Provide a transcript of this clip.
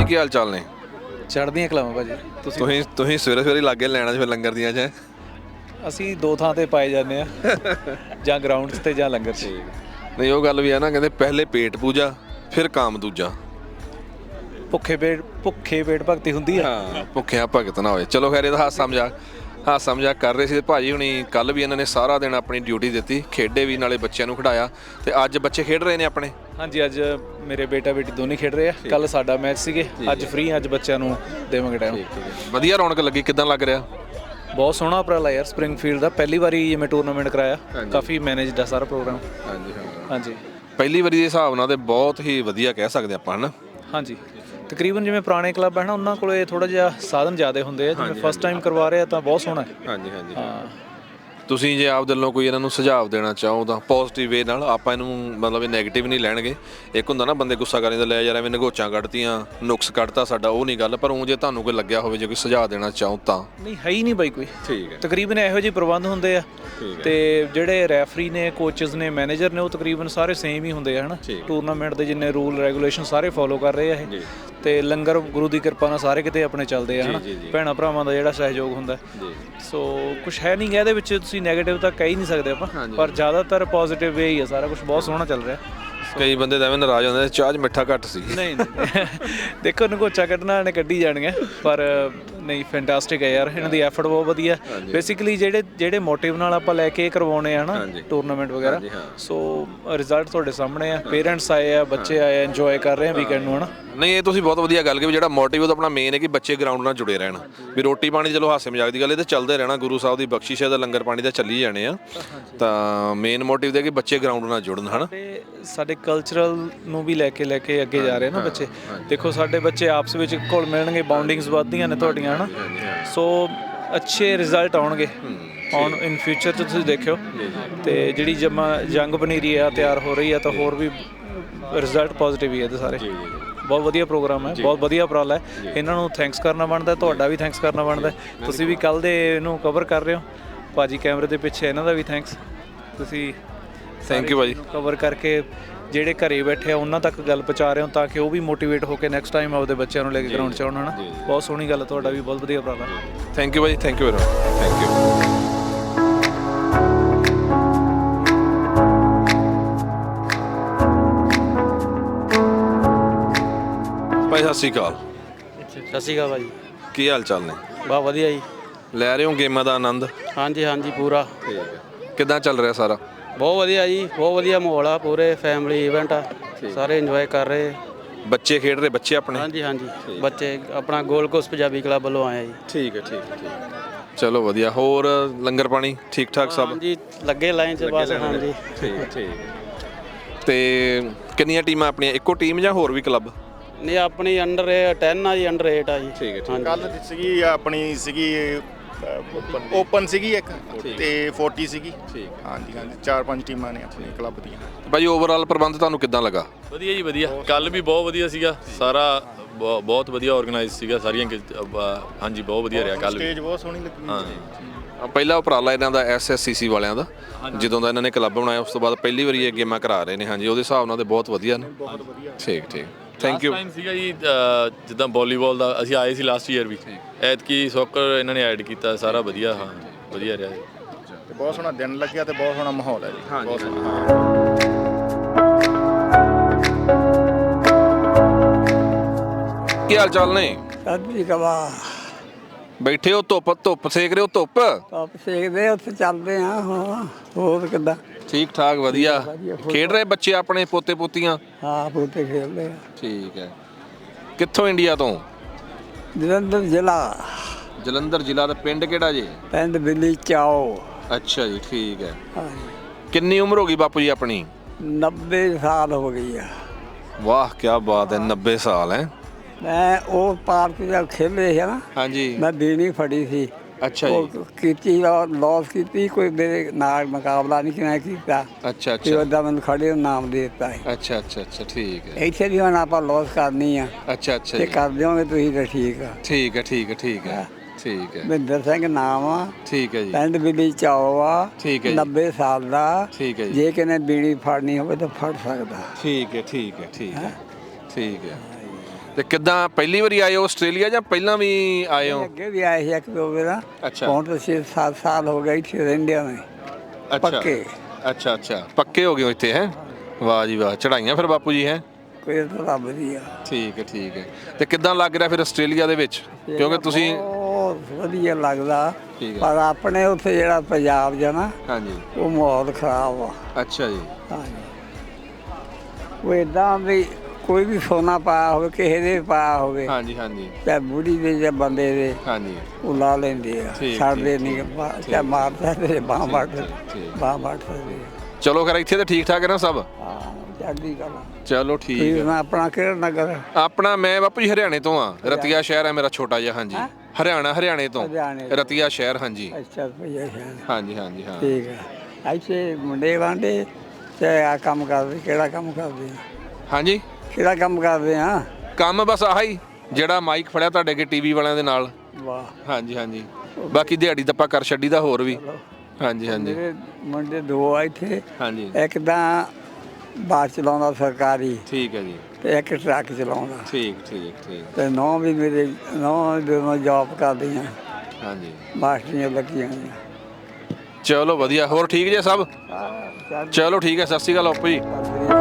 ਕੀ ਹਾਲ ਚਾਲ ਨੇ? ਚੜ੍ਹਦੀਆਂ ਕਲਾਵਾਂ ਭਾਜੀ। ਤੁਸੀਂ ਸਵੇਰੇ ਸਵੇਰੇ ਲਾਗੇ ਲੈਣਾ ਫਿਰ ਲੰਗਰ ਦੀਆਂ ਚ? ਅਸੀਂ ਦੋ ਥਾਂ ਤੇ ਪਾਏ ਜਾਂਦੇ ਆ, ਜਾਂ ਗਰਾਊਂਡ 'ਚ ਤੇ ਜਾਂ ਲੰਗਰ 'ਚ। ਨਹੀਂ ਉਹ ਗੱਲ ਵੀ ਆ ਨਾ, ਕਹਿੰਦੇ ਪਹਿਲੇ ਪੇਟ ਪੂਜਾ ਫਿਰ ਕਾਮ ਦੂਜਾ। ਭੁੱਖੇ ਪੇਟ ਭਗਤੀ ਹੁੰਦੀ ਆ। ਹਾਂ, ਭੁੱਖਿਆਂ ਭਗਤ ਨਾ ਹੋਏ। ਚਲੋ ਖੈਰ, ਇਹਦਾ ਹਾਸਾ ਮਜ਼ਾਕ ਕਰ ਰਹੇ ਸੀ। ਭਾਜੀ ਹੁਣੀ ਕੱਲ ਵੀ ਇਹਨਾਂ ਨੇ ਸਾਰਾ ਦਿਨ ਆਪਣੀ ਡਿਊਟੀ ਦਿੱਤੀ, ਖੇਡੇ ਵੀ, ਨਾਲੇ ਬੱਚਿਆਂ ਨੂੰ ਖਿਡਾਇਆ। ਤੇ ਅੱਜ ਬੱਚੇ ਖੇਡ ਰਹੇ ਨੇ ਆਪਣੇ? ਹਾਂਜੀ, ਅੱਜ ਮੇਰੇ ਬੇਟਾ ਬੇਟੀ ਦੋਨੇ ਖੇਡ ਰਹੇ ਆ। ਕੱਲ ਸਾਡਾ ਮੈਚ ਸੀਗੇ, ਅੱਜ ਫ੍ਰੀ, ਅੱਜ ਬੱਚਿਆਂ ਨੂੰ ਦੇਵਾਂਗੇ ਟਾਈਮ। ਵਧੀਆ ਰੌਣਕ ਲੱਗੀ, ਕਿੱਦਾਂ ਲੱਗ ਰਿਹਾ? ਬਹੁਤ ਸੋਹਣਾ ਉਪਰਾਲਾ ਯਾਰ ਸਪਰਿੰਗਫੀਲਡ ਦਾ, ਪਹਿਲੀ ਵਾਰੀ ਮੈਂ ਟੂਰਨਾਮੈਂਟ ਕਰਾਇਆ, ਕਾਫੀ ਮੈਨੇਜਡ ਆ ਸਾਰਾ ਪ੍ਰੋਗਰਾਮ। ਹਾਂਜੀ, ਪਹਿਲੀ ਵਾਰੀ ਦੇ ਹਿਸਾਬ ਨਾਲ ਤੇ ਬਹੁਤ ਹੀ ਵਧੀਆ ਕਹਿ ਸਕਦੇ ਆਪਾਂ, ਹੈ ਨਾ? ਹਾਂਜੀ, ਤਕਰੀਬਨ ਜਿਵੇਂ ਪੁਰਾਣੇ ਕਲੱਬ ਹੈ ਨਾ, ਉਹਨਾਂ ਕੋਲੇ ਥੋੜਾ ਜਿਹਾ ਸਾਧਨ ਜ਼ਿਆਦਾ ਹੁੰਦੇ ਆ। ਜਿਵੇਂ ਫਸਟ ਟਾਈਮ ਕਰਵਾ ਰਹੇ ਆ ਤਾਂ ਬਹੁਤ ਸੋਹਣਾ ਹੈ। ਹਾਂਜੀ। ਹਾਂ, ਤੁਸੀਂ ਜੇ ਆਪ ਦਿਲੋਂ ਕੋਈ ਇਹਨਾਂ ਨੂੰ ਸੁਝਾਅ ਦੇਣਾ ਚਾਹੋ ਤਾਂ ਪੋਜ਼ਿਟਿਵ ਵੇ ਨਾਲ, ਆਪਾਂ ਇਹਨੂੰ ਮਤਲਬ ਇਹ ਨੈਗੇਟਿਵ ਨਹੀਂ ਲੈਣਗੇ। ਇੱਕ ਹੁੰਦਾ ਨਾ ਬੰਦੇ ਗੁੱਸਾ ਕਰਨ ਦਾ, ਲੈ ਯਾਰ ਐਵੇਂ ਨਗੋਚਾਂ ਕੱਢਤੀਆਂ, ਨੁਕਸ ਕੱਢਤਾ ਸਾਡਾ, ਉਹ ਨਹੀਂ ਗੱਲ। ਪਰ ਉਹ ਜੇ ਤੁਹਾਨੂੰ ਕੋਈ ਲੱਗਿਆ ਹੋਵੇ, ਜੇ ਕੋਈ ਸੁਝਾਅ ਦੇਣਾ ਚਾਹੋ ਤਾਂ? ਨਹੀਂ ਹੈ ਹੀ ਨਹੀਂ ਬਾਈ ਕੋਈ। ਠੀਕ ਹੈ। ਤਕਰੀਬਨ ਇਹੋ ਜਿਹੇ ਪ੍ਰਬੰਧ ਹੁੰਦੇ ਆ, ਤੇ ਜਿਹੜੇ ਰੈਫਰੀ ਨੇ, ਕੋਚਸ ਨੇ, ਮੈਨੇਜਰ ਨੇ, ਉਹ ਤਕਰੀਬਨ ਸਾਰੇ ਸੇਮ ਹੀ ਹੁੰਦੇ ਆ, ਹੈ ਨਾ? ਟੂਰਨਾਮੈਂਟ ਦੇ ਜਿੰਨੇ ਰੂਲ ਰੈਗੂਲੇਸ਼ਨ ਸਾਰੇ ਫੋਲੋ ਕਰ ਰਹੇ ਆ ਇਹ। ਤੇ ਲੰਗਰ ਗੁਰੂ ਦੀ ਕਿਰਪਾ ਨਾਲ ਸਾਰੇ ਕਿਤੇ ਆਪਣੇ ਚੱਲਦੇ ਆ, ਹੈ ਨਾ? ਭੈਣਾਂ ਭਰਾਵਾਂ ਦਾ ਜਿਹੜਾ ਸਹਿਯੋਗ ਹੁੰਦਾ। ਸੋ ਕੁਛ ਹੈ ਨਹੀਂ ਗਾ ਇਹਦੇ ਵਿੱਚ, ਤੁਸੀਂ ਨੈਗੇਟਿਵ ਤਾਂ ਕਹਿ ਹੀ ਨਹੀਂ ਸਕਦੇ ਆਪਾਂ, ਪਰ ਜ਼ਿਆਦਾਤਰ ਪੋਜ਼ਿਟਿਵ ਵੇ ਹੀ ਆ ਸਾਰਾ ਕੁਝ। ਬਹੁਤ ਸੋਹਣਾ ਚੱਲ ਰਿਹਾ। ਕਈ ਬੰਦੇ ਤਾਂ ਐਵੇਂ ਨਾਰਾਜ਼ ਹੁੰਦੇ, ਚਾਹ 'ਚ ਮਿੱਠਾ ਘੱਟ ਸੀ। ਨਹੀਂ ਦੇਖੋ, ਨਗੋਚਾ ਕੱਢਣਾ ਨੇ ਕੱਢੀ ਜਾਣੀਆਂ, ਪਰ ਨਹੀਂ, ਫੈਂਟਾਸਟਿਕ ਹੈ ਯਾਰ, ਇਹਨਾਂ ਦੀ ਐਫਰਟ ਬਹੁਤ ਵਧੀਆ। ਬੇਸਿਕਲੀ ਜਿਹੜੇ ਮੋਟਿਵ ਨਾਲ ਆਪਾਂ ਲੈ ਕੇ ਕਰਵਾਉਣੇ ਆ ਨਾ ਟੂਰਨਾਮੈਂਟ ਵਗੈਰਾ, ਸੋ ਰਿਜ਼ਲਟ ਤੁਹਾਡੇ ਸਾਹਮਣੇ ਆ। ਪੇਰੈਂਟਸ ਆਏ ਆ, ਬੱਚੇ ਆਏ ਆ, ਇੰਜੋਏ ਕਰ ਰਹੇ ਆ ਵੀਕਐਂਡ ਨੂੰ, ਹੈ ਨਾ? ਨਹੀਂ, ਇਹ ਤੁਸੀਂ ਬਹੁਤ ਵਧੀਆ ਗੱਲ ਕਿ ਜਿਹੜਾ ਮੋਟਿਵ ਉਹ ਆਪਣਾ ਮੇਨ ਹੈ ਕਿ ਬੱਚੇ ਗਰਾਊਂਡ ਨਾਲ ਜੁੜੇ ਰਹਿਣ। ਵੀ ਰੋਟੀ ਪਾਣੀ ਚਲੋ ਹਾਸੇ ਮਜ਼ਾਕ ਦੀ ਗੱਲ, ਇਹ ਤਾਂ ਚੱਲਦੇ ਰਹਿਣਾ, ਗੁਰੂ ਸਾਹਿਬ ਦੀ ਬਖਸ਼ਿਸ਼ ਹੈ, ਦਾ ਲੰਗਰ ਪਾਣੀ ਤਾਂ ਚੱਲੀ ਜਾਣੇ ਆ। ਤਾਂ ਮੇਨ ਮੋਟਿਵ ਦੇ ਕਿ ਬੱਚੇ ਗਰਾਊਂਡ ਨਾਲ ਜੁੜਨ, ਹੈ ਨਾ? ਤੇ ਸਾਡੇ ਕਲਚਰਲ ਨੂੰ ਵੀ ਲੈ ਕੇ ਅੱਗੇ ਜਾ ਰਹੇ ਨਾ ਬੱਚੇ। ਦੇਖੋ, ਸਾਡੇ ਬੱਚੇ ਆਪਸ ਵਿੱਚ ਘੁਲ ਮਿਲਣਗੇ, ਬਾਉਂਡਿੰਗਸ ਵੱਧਦੀਆਂ ਨੇ ਤੁਹਾਡੀਆਂ, ਹੈ ਨਾ? ਸੋ ਅੱਛੇ ਰਿਜ਼ਲਟ ਆਉਣਗੇ ਇਨ ਫਿਊਚਰ 'ਚ, ਤੁਸੀਂ ਦੇਖਿਓ। ਤੇ ਜਿਹੜੀ ਜੰਗ ਪਨੀਰੀ ਆ ਤਿਆਰ ਹੋ ਰਹੀ ਆ, ਤਾਂ ਹੋਰ ਵੀ ਰਿਜ਼ਲਟ ਪੋਜ਼ਿਟਿਵ ਹੀ ਹੈ ਇਹਦੇ ਸਾਰੇ। ਬਹੁਤ ਵਧੀਆ ਪ੍ਰੋਗਰਾਮ ਹੈ, ਬਹੁਤ ਵਧੀਆ ਉਪਰਾਲਾ ਹੈ। ਇਹਨਾਂ ਨੂੰ ਥੈਂਕਸ ਕਰਨਾ ਬਣਦਾ, ਤੁਹਾਡਾ ਵੀ ਥੈਂਕਸ ਕਰਨਾ ਬਣਦਾ। ਤੁਸੀਂ ਵੀ ਕੱਲ੍ਹ ਦੇ ਇਹਨੂੰ ਕਵਰ ਕਰ ਰਹੇ ਹੋ ਭਾਜੀ, ਕੈਮਰੇ ਦੇ ਪਿੱਛੇ, ਇਹਨਾਂ ਦਾ ਵੀ ਥੈਂਕਸ। ਤੁਸੀਂ ਥੈਂਕ ਯੂ ਭਾਜੀ, ਕਵਰ ਕਰਕੇ ਜਿਹੜੇ ਘਰੇ ਬੈਠੇ ਆ ਉਹਨਾਂ ਤੱਕ ਗੱਲ ਪਹੁੰਚਾ ਰਹੇ ਹੋ, ਤਾਂ ਕਿ ਉਹ ਵੀ ਮੋਟੀਵੇਟ ਹੋ ਕੇ ਨੈਕਸਟ ਟਾਈਮ ਆਪਦੇ ਬੱਚਿਆਂ ਨੂੰ ਲੈ ਕੇ ਗਰਾਊਂਡ 'ਚ ਆਉਣ, ਹੈ ਨਾ? ਬਹੁਤ ਸੋਹਣੀ ਗੱਲ ਹੈ, ਤੁਹਾਡਾ ਵੀ ਬਹੁਤ ਵਧੀਆ ਉਪਰਾਲਾ। ਥੈਂਕ ਯੂ ਭਾਜੀ, thank you very much, thank you. ਭਾਈ ਸਤਿ ਸ਼੍ਰੀ ਅਕਾਲ। ਸਤਿ ਸ਼੍ਰੀ ਅਕਾਲ ਭਾਜੀ। ਕੀ ਹਾਲ ਚਾਲ ਨੇ? ਬਹੁਤ ਵਧੀਆ ਜੀ। ਲੈ ਰਹੇ ਹੋ ਗੇਮਾਂ ਦਾ ਆਨੰਦ? ਹਾਂਜੀ ਪੂਰਾ। ਕਿੱਦਾਂ ਚੱਲ ਰਿਹਾ ਸਾਰਾ? ਬਹੁਤ ਵਧੀਆ ਜੀ, ਬਹੁਤ ਵਧੀਆ ਮਾਹੌਲ ਆ, ਪੂਰੇ ਫੈਮਿਲੀ ਇਵੈਂਟ ਆ, ਸਾਰੇ ਇੰਜੋਏ ਕਰ ਰਹੇ। ਬੱਚੇ ਖੇਡ ਰਹੇ, ਬੱਚੇ ਆਪਣੇ? ਹਾਂਜੀ ਬੱਚੇ ਆਪਣਾ ਗੋਲਡ ਕੋਸਟ ਪੰਜਾਬੀ ਕਲੱਬ ਵੱਲੋਂ ਆਏ ਆ ਜੀ। ਠੀਕ ਹੈ। ਚਲੋ ਵਧੀਆ। ਹੋਰ ਲੰਗਰ ਪਾਣੀ ਠੀਕ ਠਾਕ ਸਭ? ਹਾਂਜੀ, ਲੱਗੇ ਲਾਈਨ 'ਚ ਬਸ। ਹਾਂਜੀ ਠੀਕ। ਤੇ ਕਿੰਨੀਆਂ ਟੀਮਾਂ ਆਪਣੀਆਂ? ਇੱਕੋ ਟੀਮ ਜਾਂ ਹੋਰ ਵੀ ਕਲੱਬ? ਨਹੀਂ, ਆਪਣੀ ਅੰਡਰ 10 ਆ ਜੀ, ਅੰਡਰ 8 ਆ ਜੀ। ਠੀਕ ਹੈ। ਕੱਲ ਸੀਗੀ ਆਪਣੀ ਓਪਨ ਸੀਗੀ ਇੱਕ, ਤੇ 40 ਸੀਗੀ। ਹਾਂਜੀ 4-5 ਟੀਮਾਂ ਨੇ ਆਪਣੇ ਕਲੱਬ ਦੀਆਂ। ਭਾਈ ਓਵਰਆਲ ਪ੍ਰਬੰਧ ਤੁਹਾਨੂੰ ਕਿੱਦਾਂ ਲੱਗਾ? ਵਧੀਆ ਜੀ, ਵਧੀਆ। ਕੱਲ ਵੀ ਬਹੁਤ ਵਧੀਆ ਸੀਗਾ, ਸਾਰਾ ਬਹੁਤ ਵਧੀਆ ਆਰਗੇਨਾਈਜ਼ ਸੀਗਾ, ਸਾਰੀਆਂ ਹਾਂਜੀ ਬਹੁਤ ਵਧੀਆ ਰਿਹਾ ਕੱਲ ਵੀ। ਸਟੇਜ ਬਹੁਤ ਸੋਹਣੀ ਲੱਗੀ। ਹਾਂ, ਪਹਿਲਾ ਉਪਰਾਲਾ ਇਹਨਾਂ ਦਾ SSCC ਵਾਲਿਆਂ ਦਾ, ਜਦੋਂ ਦਾ ਇਹਨਾਂ ਨੇ ਕਲੱਬ ਬਣਾਇਆ ਉਸ ਤੋਂ ਬਾਅਦ ਪਹਿਲੀ ਵਾਰੀ ਇਹ ਗੇਮਾਂ ਕਰਾ ਰਹੇ ਨੇ। ਹਾਂਜੀ, ਉਹਦੇ ਹਿਸਾਬ ਨਾਲ ਤੇ ਬਹੁਤ ਵਧੀਆ ਨੇ। ਠੀਕ। Thank you. ਟਾਈਮ ਸੀਗਾ ਜੀ, ਜਿੱਦਾਂ ਵਾਲੀਬਾਲ ਦਾ ਅਸੀਂ ਆਏ ਸੀ ਲਾਸਟ ਈਅਰ ਵੀ, ਐਤਕੀ ਸੌਕਰ ਇਹਨਾਂ ਨੇ ਐਡ ਕੀਤਾ, ਸਾਰਾ ਵਧੀਆ। ਹਾਂ, ਵਧੀਆ ਰਿਹਾ ਜੀ। ਤੇ ਬਹੁਤ ਸੋਹਣਾ ਦਿਨ ਲੱਗਿਆ ਤੇ ਬਹੁਤ ਸੋਹਣਾ ਮਾਹੌਲ ਹੈ ਜੀ। ਬਹੁਤ ਸੋਹਣਾ। ਕੀ ਹਾਲ ਚਾਲ ਨੇ? ਸਤਿ ਕਵਾ ਬੈਠੇ ਹੋ, ਧੁੱਪ ਸੇਕ ਰਹੇ ਹੋ? ਧੁੱਪ ਸੇਕਦੇ, ਉੱਥੇ ਚੱਲਦੇ ਆ। ਹੋਰ ਕਿੱਦਾਂ? ਠੀਕ ਠਾਕ, ਵਧੀਆ। ਖੇਡ ਰਹੇ ਬੱਚੇ ਆਪਣੇ, ਪੋਤੇ ਪੋਤੀਆਂ? ਹਾਂ, ਪੋਤੇ ਖੇਡਦੇ ਆ। ਠੀਕ ਹੈ। ਕਿੱਥੋਂ ਇੰਡੀਆ ਤੋਂ? ਜਲੰਧਰ ਜ਼ਿਲ੍ਹਾ। ਜਲੰਧਰ ਜ਼ਿਲ੍ਹਾ ਦਾ ਪਿੰਡ ਕਿਹੜਾ ਜੀ? ਪਿੰਡ ਬਿੱਲੀ ਚਾਓ। ਅੱਛਾ ਜੀ, ਠੀਕ ਹੈ। ਹਾਂਜੀ। ਕਿੰਨੀ ਉਮਰ ਹੋ ਗਈ ਬਾਪੂ ਜੀ ਆਪਣੀ? 90 ਸਾਲ ਹੋ ਗਈ ਆ। ਵਾਹ, ਕੀ ਬਾਤ ਹੈ। 90 ਸਾਲ ਹੈ। ਮੈਂ ਉਹ ਪਾਰਕ ਜਦ ਖੇਡੇ ਸੀ ਨਾ, ਹਾਂਜੀ। ਮੈਂ ਬੀਣੀ ਫੜੀ ਸੀ। ਅੱਛਾ ਜੀ। ਕੀਤੀ, ਲੋਸ ਕੀਤੀ, ਕੋਈ ਮੇਰੇ ਨਾਲ ਮੁਕਾਬਲਾ ਨਹੀਂ ਮੈਂ ਕੀਤਾ। ਅੱਛਾ। ਤੇ ਉਹਦਾ ਮੈਨੂੰ ਖੜੇ ਨੂੰ ਨਾਮ ਦੇ ਦਿੱਤਾ ਹੈ। ਅੱਛਾ, ਠੀਕ ਹੈ। ਇੱਥੇ ਵੀ ਹੁਣ ਆਪਾਂ ਲੋਸ ਕਰਨੀ ਆ। ਅੱਛਾ ਤੇ ਕਰ ਦਿਓਗੇ ਤੁਸੀਂ ਤਾਂ ਠੀਕ ਆ। ਠੀਕ ਹੈ। ਮਹਿੰਦਰ ਸਿੰਘ ਨਾਮ ਆ। ਠੀਕ ਹੈ ਜੀ। ਪਿੰਡ ਬਿੱਲੀ ਚਾਓ ਆ। ਠੀਕ ਹੈ ਜੀ। 90 ਸਾਲ ਦਾ। ਠੀਕ ਹੈ ਜੀ। ਜੇ ਕਿਨੇ ਬੀੜੀ ਫੜਨੀ ਹੋਵੇ ਤਾਂ ਫੜ ਸਕਦਾ। ਠੀਕ ਹੈ। ਤੇ ਕਿੱਦਾਂ ਪਹਿਲੀ ਵਾਰੀ ਆਏ ਹੋ ਆਸਟ੍ਰੇਲੀਆ ਜਾਂ ਪਹਿਲਾਂ ਵੀ ਆਏ ਹੋ? ਅੱਗੇ ਵੀ ਆਏ ਸੀ ਇੱਕ ਦੋ ਵਾਰ। ਅੱਛਾ। ਹੁਣ ਤਾਂ 6-7 ਸਾਲ ਹੋ ਗਏ ਇੱਥੇ ਰਹਿੰਦਿਆਂ ਨੇ ਪੱਕੇ। ਅੱਛਾ ਅੱਛਾ, ਪੱਕੇ ਹੋ ਗਏ ਹੋ ਇੱਥੇ ਹੈ। ਵਾਹ ਜੀ ਵਾਹ, ਚੜਾਈਆਂ ਫਿਰ ਬਾਪੂ ਜੀ ਹੈ। ਕੋਈ ਤਾਂ ਵਧੀਆ। ਠੀਕ ਹੈ ਠੀਕ ਹੈ। ਤੇ ਕਿੱਦਾਂ ਲੱਗ ਰਿਹਾ ਫਿਰ ਆਸਟ੍ਰੇਲੀਆ ਦੇ ਵਿੱਚ, ਕਿਉਂਕਿ ਤੁਸੀਂ? ਬਹੁਤ ਵਧੀਆ ਲੱਗਦਾ, ਠੀਕ ਹੈ। ਪਰ ਆਪਣੇ ਉੱਥੇ ਜਿਹੜਾ ਪੰਜਾਬ ਜਾਂ ਨਾ ਹਾਂਜੀ। ਉਹ ਮਾਹੌਲ ਖਰਾਬ ਆ। ਅੱਛਾ ਜੀ। ਹਾਂਜੀ, ਉਹ ਇਦਾਂ ਵੀ ਕੋਈ ਵੀ ਸੋਨਾ ਪਾਇਆ ਹੋਵੇ, ਕਿਸੇ ਦੇ ਪਾਇਆ ਹੋਵੇ, ਹਾਂਜੀ ਹਾਂਜੀ ਚਾਹੇ ਬੁੜੀ ਦੇ ਜਾਂ ਬੰਦੇ ਦੇ, ਹਾਂਜੀ। ਉਹ ਲਾ ਲੈਂਦੇ ਆ, ਠੀਕ, ਛੱਡਦੇ ਠੀਕ, ਨਹੀਂ, ਠੀਕ, ਚਾਹੇ ਮਾਰ ਸਕਦੇ, ਬਾਂਹ ਵੱਢ ਠੀਕ। ਬਾਂਹ ਵੱਢ ਸਕਦੇ। ਚਲੋ ਖੈਰ ਇੱਥੇ ਤਾਂ ਠੀਕ ਠਾਕ ਹੈ ਨਾ ਸਭ? ਹਾਂ, ਚੜ੍ਹਦੀ ਗੱਲ। ਚਲੋ ਠੀਕ ਠੀਕ ਹੈ। ਨਾ। ਆਪਣਾ ਕਿਹੜਾ ਨਗਰ? ਆਪਣਾ ਮੈਂ ਬਾਪੂ ਜੀ ਹਰਿਆਣੇ ਤੋਂ ਆ, ਰਤੀਆ ਸ਼ਹਿਰ ਹੈ ਮੇਰਾ ਛੋਟਾ ਜਿਹਾ। ਹਾਂਜੀ, ਹਰਿਆਣੇ ਤੋਂ, ਹਰਿਆਣੇ ਤੋਂ। ਰਤੀਆ ਸ਼ਹਿਰ। ਹਾਂਜੀ ਅੱਛਾ ਭਈਆ ਸ਼ਾਇਦ। ਹਾਂਜੀ ਹਾਂਜੀ ਹਾਂ। ਠੀਕ ਹੈ। ਇੱਥੇ ਮੁੰਡੇ ਵਾਂਡੇ ਤੇ ਆ ਕੰਮ ਕਰਦੇ, ਕਿਹੜਾ ਕੰਮ ਕਰਦੇ ਆ? ਹਾਂਜੀ, ਕਿਹੜਾ ਕੰਮ ਕਰਦੇ ਆ? ਕੰਮ ਬਸ ਆਹੀ ਜਿਹੜਾ ਮਾਈਕ ਫੜਿਆ ਤੁਹਾਡੇ ਅੱਗੇ ਟੀਵੀ ਵਾਲਿਆਂ ਦੇ ਨਾਲ। ਵਾਹ। ਹਾਂਜੀ ਹਾਂਜੀ, ਬਾਕੀ ਦਿਹਾੜੀ ਦੱਪਾ ਕਰ ਛੱਡੀ ਦਾ ਹੋਰ ਵੀ। ਹਾਂਜੀ ਹਾਂਜੀ ਮੇਰੇ ਮੁੰਡੇ ਦੋ ਆ ਇੱਥੇ, ਹਾਂਜੀ। ਇੱਕ ਤਾਂ ਬੱਸ ਚਲਾਉਂਦਾ ਸਰਕਾਰੀ, ਠੀਕ ਹੈ ਜੀ। ਤੇ ਇੱਕ ਟਰੱਕ ਚਲਾਉਂਦਾ। ਠੀਕ ਠੀਕ ਠੀਕ। ਤੇ ਨੌਂ ਵੀ ਮੇਰੇ ਦੋਨੋਂ ਜੌਬ ਕਰਦੀਆਂ, ਹਾਂਜੀ, ਮਾਸਟਰੀਆਂ ਲੱਗੀਆਂ ਹੋਈਆਂ। ਚਲੋ ਵਧੀਆ। ਹੋਰ ਠੀਕ ਜੇ ਸਭ? ਚਲੋ ਠੀਕ ਹੈ, ਸਤਿ ਸ਼੍ਰੀ ਅਕਾਲ ਬਾਪੂ ਜੀ। ਸਤਿ ਸ੍ਰੀ ਅਕਾਲ।